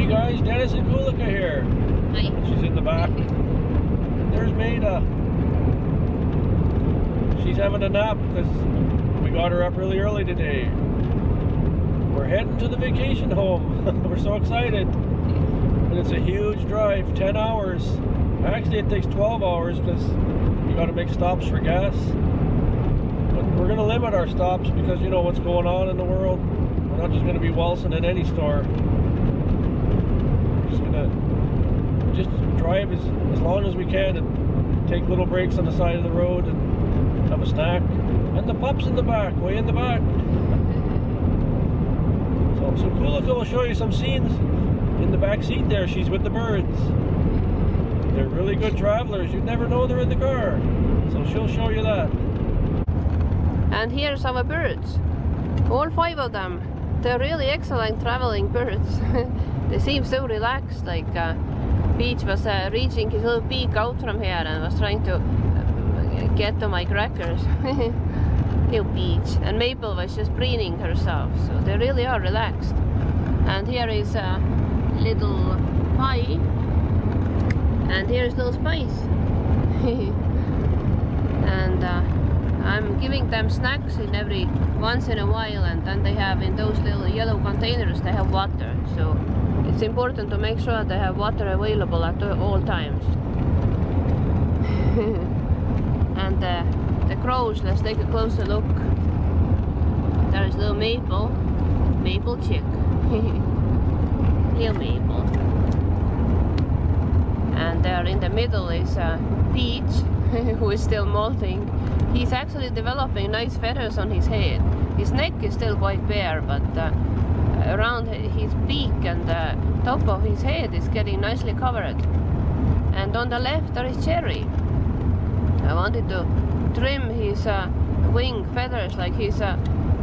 guys, Dennis and Kulika here. Hi. She's in the back. And there's Maida. She's having a nap because we got her up really early today. We're heading to the vacation home. We're so excited. And it's a huge drive, 10 hours. Actually, it takes 12 hours because you got to make stops for gas. But we're going to limit our stops because you know what's going on in the world. We're not just going to be waltzing in any store. We're just going to drive as long as we can and take little breaks on the side of the road and have a snack. And the pup's in the back, way in the back. So Kulika will show you some scenes in the back seat there. She's with the birds. They're really good travelers. You'd never know they're in the car. So she'll show you that. And here's our birds. All 5 of them. They're really excellent traveling birds. They seem so relaxed. Like Peach was reaching his little beak out from here and was trying to get to my crackers. Little Peach. And Maple was just preening herself. So they really are relaxed. And here is little Pie. And here's little Spice. And I'm giving them snacks in every once in a while, and then they have in those little yellow containers they have water. So it's important to make sure they have water available at all times. And the crows, let's take a closer look. There is little Maple chick. Little Maple. And there in the middle is Peach, who is still molting. He's actually developing nice feathers on his head. His neck is still quite bare, but around his beak and the top of his head is getting nicely covered. And on the left there is Cherry. I wanted to trim his wing feathers, like his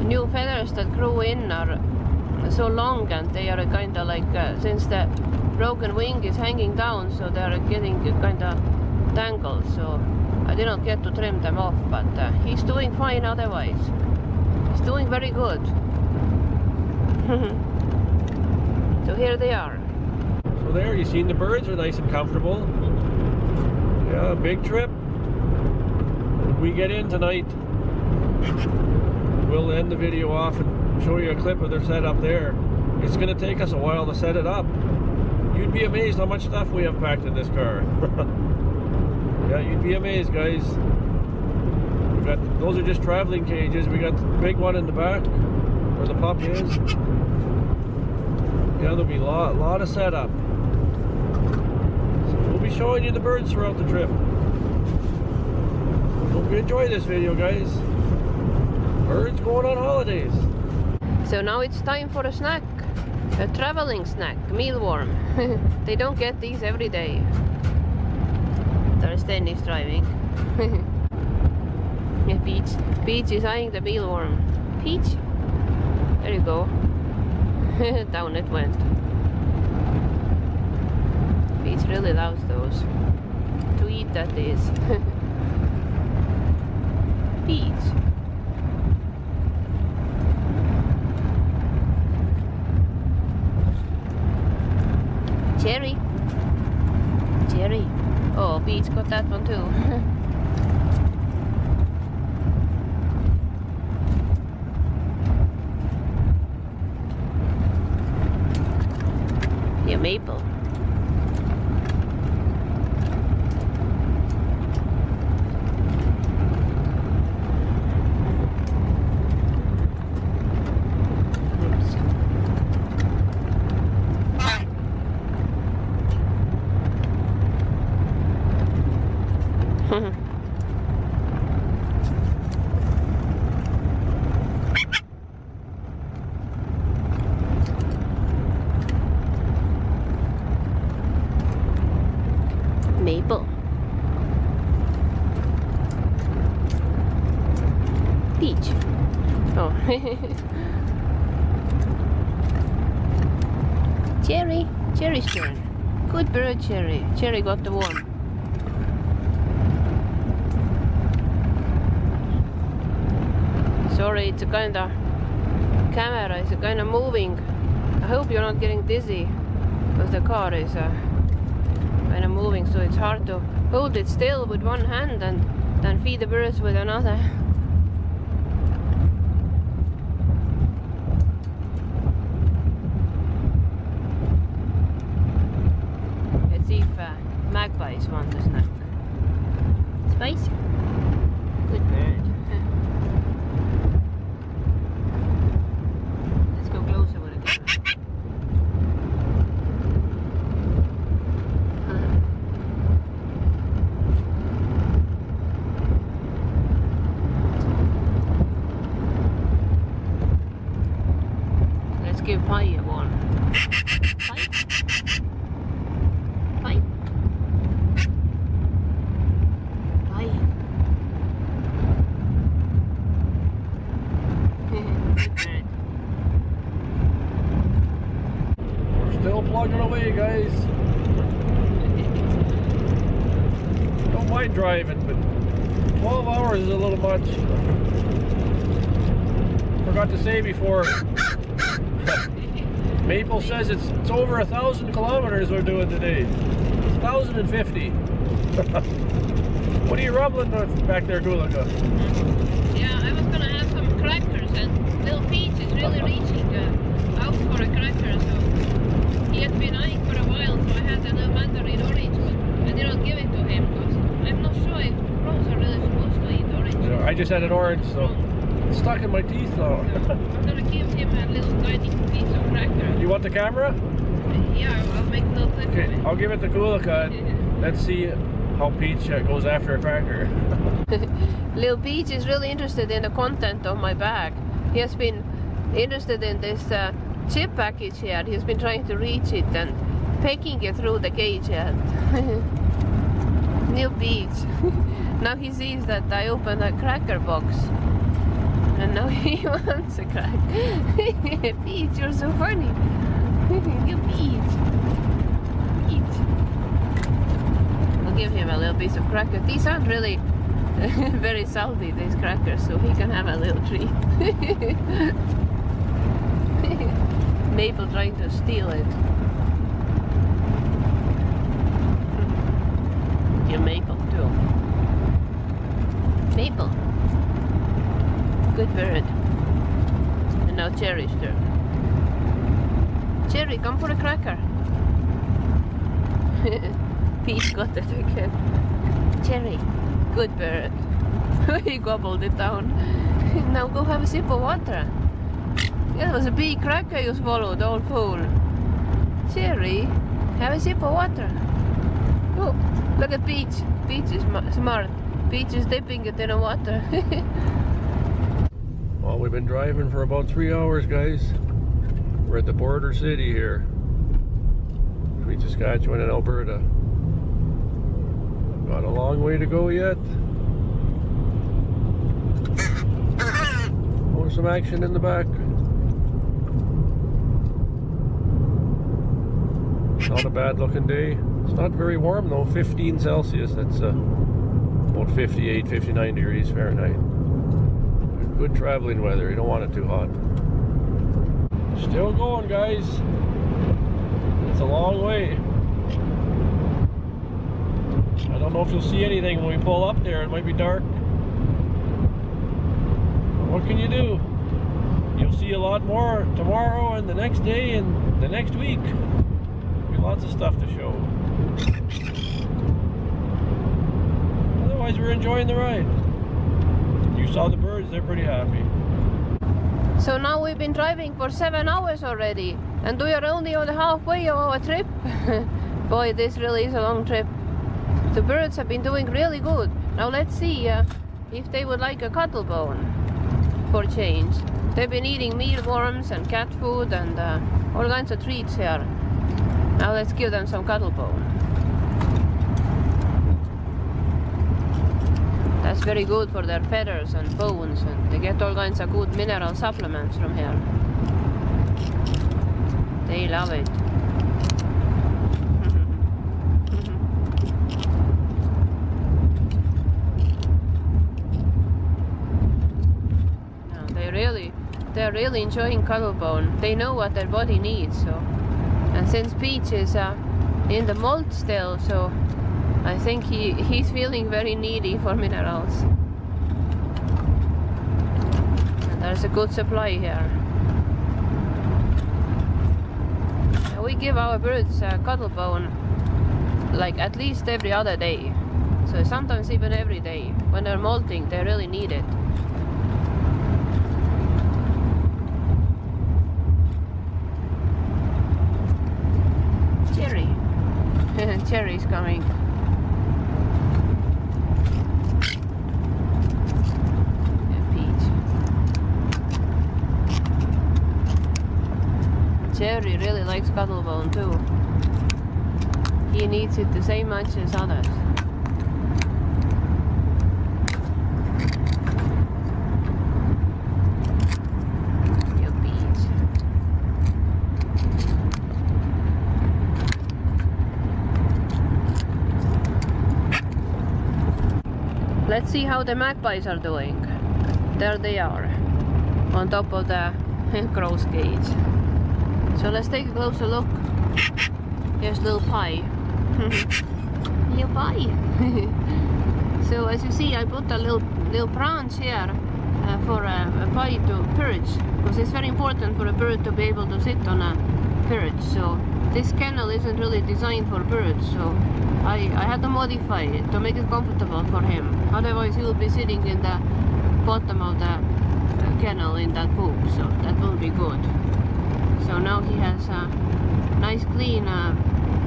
new feathers that grew in are so long, and they are kind of like, since the broken wing is hanging down, so they are getting kind of tangled, so I did not get to trim them off, but he's doing fine otherwise. He's doing very good. So here they are. So there, you seen the birds are nice and comfortable. Yeah, big trip. When we get in tonight, we'll end the video off and show you a clip of their setup there. It's going to take us a while to set it up. You'd be amazed how much stuff we have packed in this car. Yeah, you'd be amazed, guys. Those are just traveling cages. We got the big one in the back where the pup is. Yeah, there'll be a lot of setup. So we'll be showing you the birds throughout the trip. Hope you enjoy this video, guys. Birds going on holidays. So now it's time for a snack. A traveling snack, mealworm. They don't get these every day. There's Dennis driving. Yeah, Peach is eyeing the mealworm. Peach, there you go. Down it went. Peach really loves those. To eat, that is. Peach. Cherry. Oh, Peach got that one too. Yeah, Maple. Maple. Peach. Oh. Cherry's turn. Good bird, Cherry. Cherry got the worm. Sorry, it's a camera is kind of moving. I hope you're not getting dizzy. because the car is kind of moving, so it's hard to hold it still with one hand and then feed the birds with another. Let's see if magpies want a snack. Spicy. Good bird. Let's go closer with the camera. Let's give Pie a one. Pie? Pie? Pie. We're still plugging away, guys. Don't mind driving, but 12 hours is a little much. Forgot to say before. Maple says it's over 1,000 kilometers we're doing today. It's 1,050. What are you rumbling with back there, Gulika? Yeah, I was gonna have some crackers, and little Pete is really reaching out for a cracker, so he has been eyeing for a while, so I had a little mandarin orange, but I didn't give it to him because I'm not sure if crows are really supposed to eat orange. You know, I just had an orange, so it's stuck in my teeth now. So I'm gonna give him a little tiny piece of cracker. You want the camera? Yeah, I'll make a little clip Okay, of it. I'll give it to Gulika. Let's see how Peach goes after a cracker. Little Peach is really interested in the content of my bag. He has been interested in this chip package here. He's been trying to reach it and pecking it through the cage here. Little Peach. Now he sees that I opened a cracker box. And now he wants a crack. Peach, you're so funny. Little Peach. Peach. I'll give him a little piece of cracker. These aren't really very salty, these crackers, so he can have a little treat. Maple trying to steal it. You're Maple too. Maple. Good bird. And now Cherry's turn. Cherry, come for a cracker. Pete got it again. Cherry, good bird. He gobbled it down. Now go have a sip of water. That was a big cracker you swallowed, old fool. Cherry, have a sip of water. Oh, look at Peach. Peach is smart. Peach is dipping it in the water. Well, we've been driving for about 3 hours, guys. We're at the border city here. Between Saskatchewan and Alberta. Got a long way to go yet. Oh, some action in the back. Not a bad looking day. It's not very warm though, 15 Celsius. That's about 58, 59 degrees Fahrenheit. Good traveling weather, you don't want it too hot. Still going, guys. It's a long way. I don't know if you'll see anything when we pull up there. It might be dark. What can you do? You'll see a lot more tomorrow and the next day and the next week. There'll be lots of stuff to show. Otherwise, we're enjoying the ride. You saw the birds, they're pretty happy. So now we've been driving for 7 hours already, and we are only on the halfway of our trip. Boy, this really is a long trip. The birds have been doing really good. Now let's see if they would like a cuttle bone for change. They've been eating mealworms and cat food and all kinds of treats here. Now let's give them some cuttle bone. That's very good for their feathers and bones, and they get all kinds of good mineral supplements from here. They love it. No, they're really enjoying cuttle bone. They know what their body needs, so and And since Peach is in the molt still, so I think he's feeling very needy for minerals. And there's a good supply here. And we give our birds cuttle bone like at least every other day. So sometimes even every day. When they're molting, they really need it. Cherry. Cherry's coming. And Peach. Cherry really likes cuttlebone too. He needs it the same much as others. Let's see how the magpies are doing. There they are, on top of the crow's cage. So let's take a closer look. Here's little pie. Little pie. So as you see, I put a little branch here for a pie to perch, because it's very important for a bird to be able to sit on a perch. So this kennel isn't really designed for birds, so I had to modify it to make it comfortable for him. Otherwise he will be sitting in the bottom of the kennel in that poop, so that won't be good. So now he has a nice clean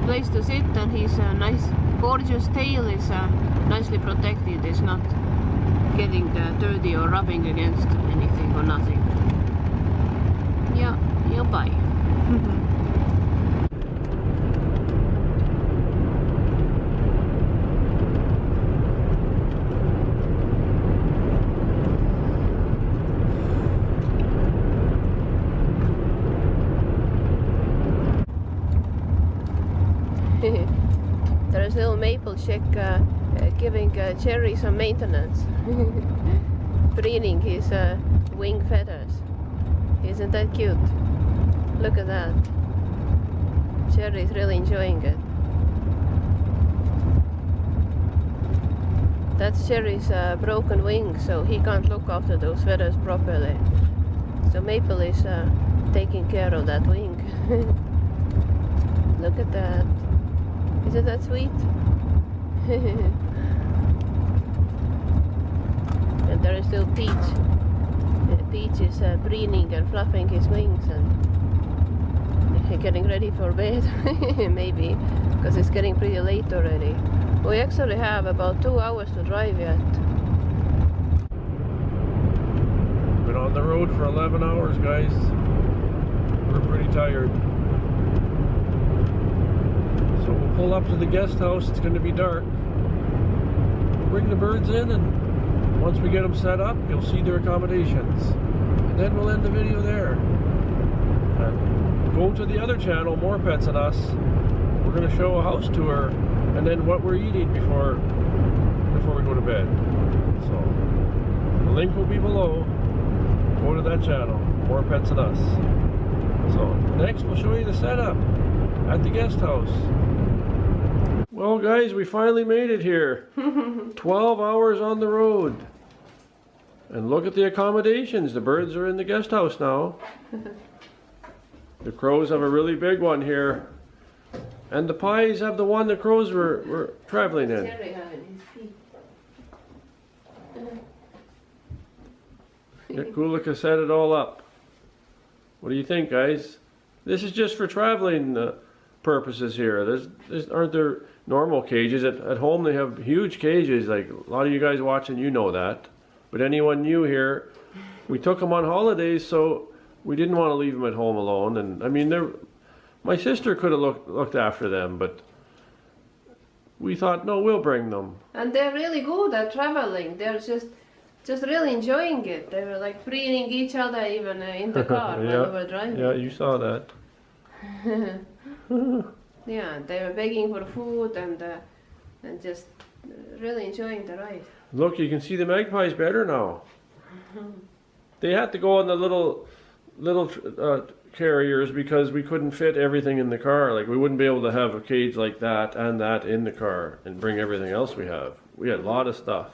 place to sit, and his nice gorgeous tail is nicely protected. It's not getting dirty or rubbing against anything or nothing. Yeah, you'll buy. There's little maple chick giving Cherry some maintenance, preening his wing feathers. Isn't that cute? Look at that. Cherry's really enjoying it. That's Cherry's broken wing, so he can't look after those feathers properly. So Maple is taking care of that wing. Look at that. Isn't that sweet? And there is still Peach. Peach is preening and fluffing his wings and getting ready for bed. Maybe, because it's getting pretty late already. We actually have about 2 hours to drive yet. Been on the road for 11 hours, guys. We're pretty tired. So we'll pull up to the guest house. It's going to be dark. Bring the birds in, and once we get them set up, you'll see their accommodations. And then we'll end the video there. And go to the other channel, More Pets Than Us. We're going to show a house tour, and then what we're eating before we go to bed. So the link will be below. Go to that channel, More Pets Than Us. So next we'll show you the setup at the guest house. Well guys, we finally made it here. 12 hours on the road. And look at the accommodations. The birds are in the guest house now. The crows have a really big one here. And the pies have the one the crows were traveling in. Kulika set it all up. What do you think, guys? This is just for traveling purposes here. Aren't there normal cages? At home they have huge cages. Like a lot of you guys watching, you know that. But anyone new here, we took them on holidays, so we didn't want to leave them at home alone. And I mean, my sister could have looked after them, but we thought, no, we'll bring them. And they're really good at traveling. They're just really enjoying it. They were like preening each other even in the car yeah, when we were driving. Yeah, you saw that. Yeah, they were begging for food and just really enjoying the ride. Look, you can see the magpies better now. They had to go on the little carriers because we couldn't fit everything in the car. Like we wouldn't be able to have a cage like that and that in the car and bring everything else we have. We had a lot of stuff.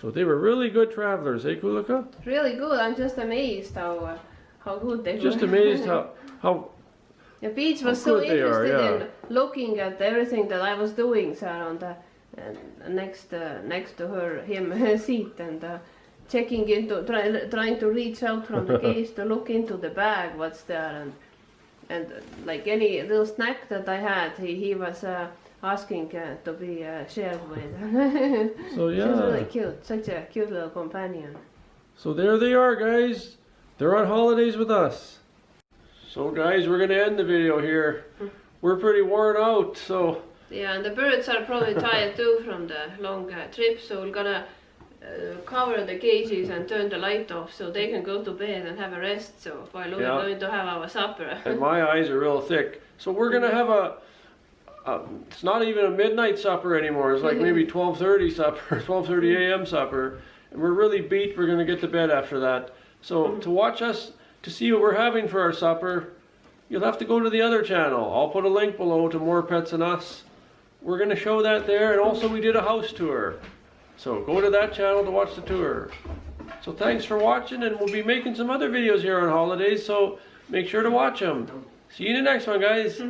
So they were really good travelers, eh, Kulika? Really good. I'm just amazed how good they were. Just amazed how The beach was how so good they are, interested yeah. in looking at everything that I was doing, so on the next to him seat, and checking into trying to reach out from the case to look into the bag what's there, and like any little snack that I had, he was asking to be shared with. So yeah. She was really cute, such a cute little companion. So there they are, guys. They're on holidays with us. So guys, we're gonna end the video here. We're pretty worn out, so. Yeah, and the birds are probably tired too from the long trip, so we're gonna cover the cages and turn the light off so they can go to bed and have a rest. So while we're going to have our supper. And my eyes are real thick. So we're gonna have it's not even a midnight supper anymore. It's like maybe 12:30 supper, 12:30 a.m. supper. And we're really beat. We're gonna get to bed after that. So to watch us, to see what we're having for our supper, you'll have to go to the other channel. I'll put a link below to More Pets and Us. We're gonna show that there, and also we did a house tour. So go to that channel to watch the tour. So thanks for watching, and we'll be making some other videos here on holidays, so make sure to watch them. See you in the next one, guys.